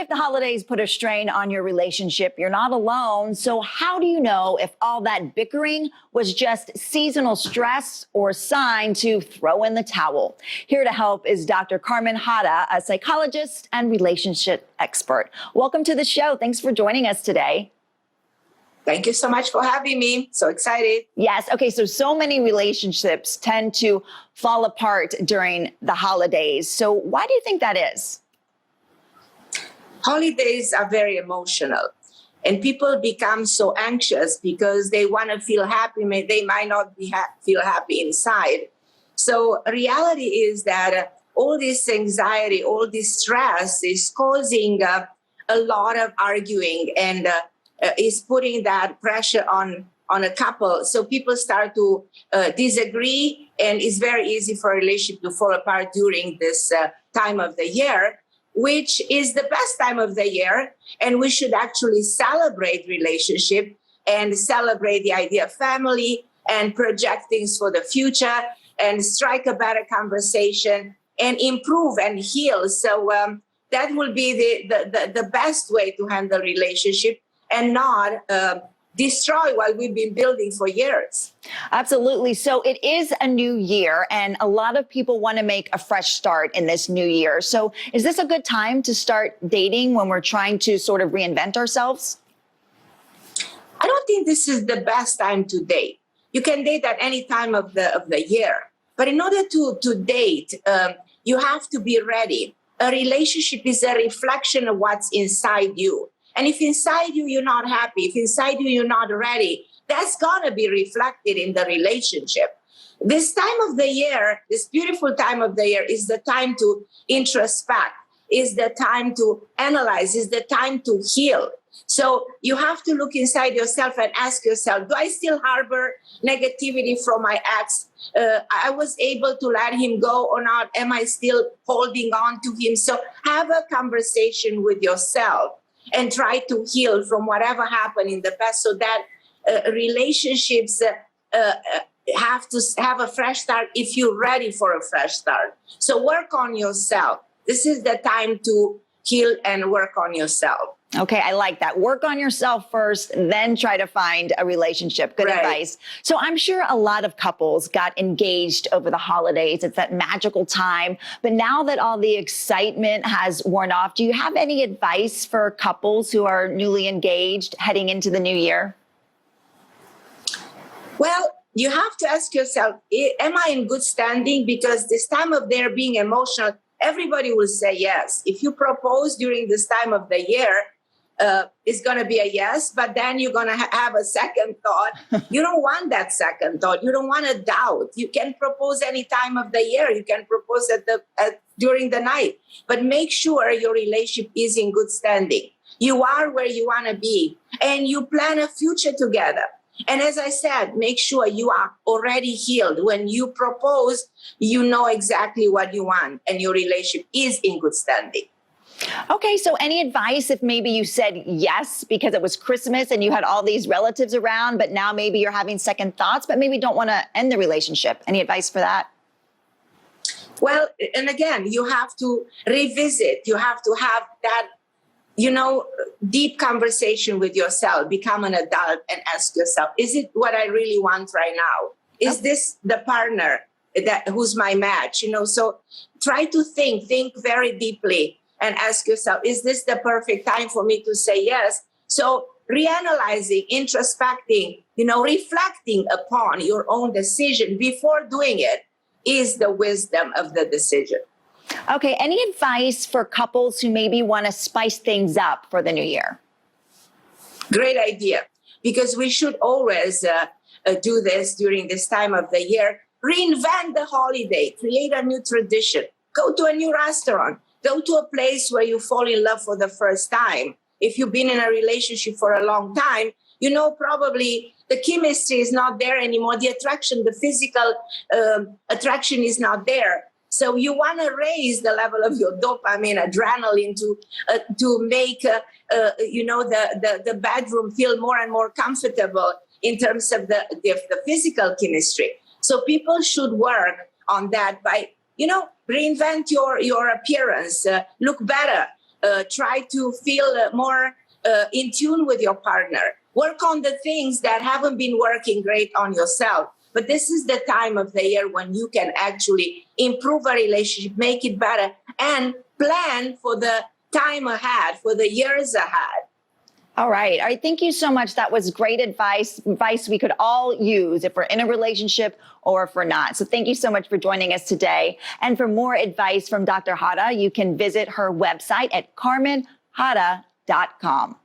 like the holidays put a strain on your relationship, you're not alone. So how do you know if all that bickering was just seasonal stress or a sign to throw in the towel? Here to help is Dr. Carmen Harra, a psychologist and relationship expert. Welcome to the show. Thanks for joining us today. Thank you so much for having me. So excited. Yes. Okay. So many relationships tend to fall apart during the holidays. So why do you think that is? Holidays are very emotional, and people become so anxious because they want to feel happy. They might not feel happy inside. So reality is that all this anxiety, all this stress is causing a lot of arguing and is putting that pressure on a couple. So people start to disagree, and it's very easy for a relationship to fall apart during this time of the year, which is the best time of the year. And we should actually celebrate relationship and celebrate the idea of family and project things for the future and strike a better conversation and improve and heal. So that will be the best way to handle relationship and not destroy what we've been building for years. Absolutely. So it is a new year, and a lot of people want to make a fresh start in this new year. So is this a good time to start dating when we're trying to sort of reinvent ourselves? I don't think this is the best time to date. You can date at any time of the year. But in order to date, you have to be ready. A relationship is a reflection of what's inside you. And if inside you, you're not happy, if inside you, you're not ready, that's going to be reflected in the relationship. This time of the year, this beautiful time of the year, is the time to introspect, is the time to analyze, is the time to heal. So you have to look inside yourself and ask yourself, do I still harbor negativity from my ex? I was able to let him go or not? Am I still holding on to him? So have a conversation with yourself and try to heal from whatever happened in the past, so that relationships have to have a fresh start if you're ready for a fresh start. So work on yourself. This is the time to heal and work on yourself. Okay, I like that. Work on yourself first, then try to find a relationship. Good advice. So I'm sure a lot of couples got engaged over the holidays. It's that magical time. But now that all the excitement has worn off, do you have any advice for couples who are newly engaged heading into the new year? Well, you have to ask yourself, am I in good standing? Because this time of their being emotional, everybody will say yes. If you propose during this time of the year, it's going to be a yes, but then you're going to have a second thought. You don't want that second thought. You don't want to doubt. You can propose any time of the year. You can propose during the night, but make sure your relationship is in good standing. You are where you want to be, and you plan a future together. And as I said, make sure you are already healed. When you propose, you know exactly what you want, and your relationship is in good standing. Okay, so any advice if maybe you said yes because it was Christmas and you had all these relatives around, but now maybe you're having second thoughts, but maybe don't want to end the relationship? Any advice for that? Well, and again, you have to revisit. You have to have that, deep conversation with yourself. Become an adult and ask yourself, is it what I really want right now? Is this the partner who's my match? So try to think very deeply and ask yourself, is this the perfect time for me to say yes? So reanalyzing, introspecting, reflecting upon your own decision before doing it is the wisdom of the decision. Okay, any advice for couples who maybe want to spice things up for the new year? Great idea, because we should always do this during this time of the year. Reinvent the holiday, create a new tradition, go to a new restaurant, go to a place where you fall in love for the first time. If you've been in a relationship for a long time, probably the chemistry is not there anymore. The attraction, the physical attraction is not there. So you want to raise the level of your dopamine, adrenaline to make the bedroom feel more and more comfortable in terms of the physical chemistry. So people should work on that by, reinvent your appearance, look better, Try to feel more in tune with your partner. Work on the things that haven't been working great on yourself. But this is the time of the year when you can actually improve a relationship, make it better, and plan for the time ahead, for the years ahead. All right. All right. Thank you so much. That was great advice we could all use if we're in a relationship or if we're not. So thank you so much for joining us today. And for more advice from Dr. Harra, you can visit her website at carmenharra.com.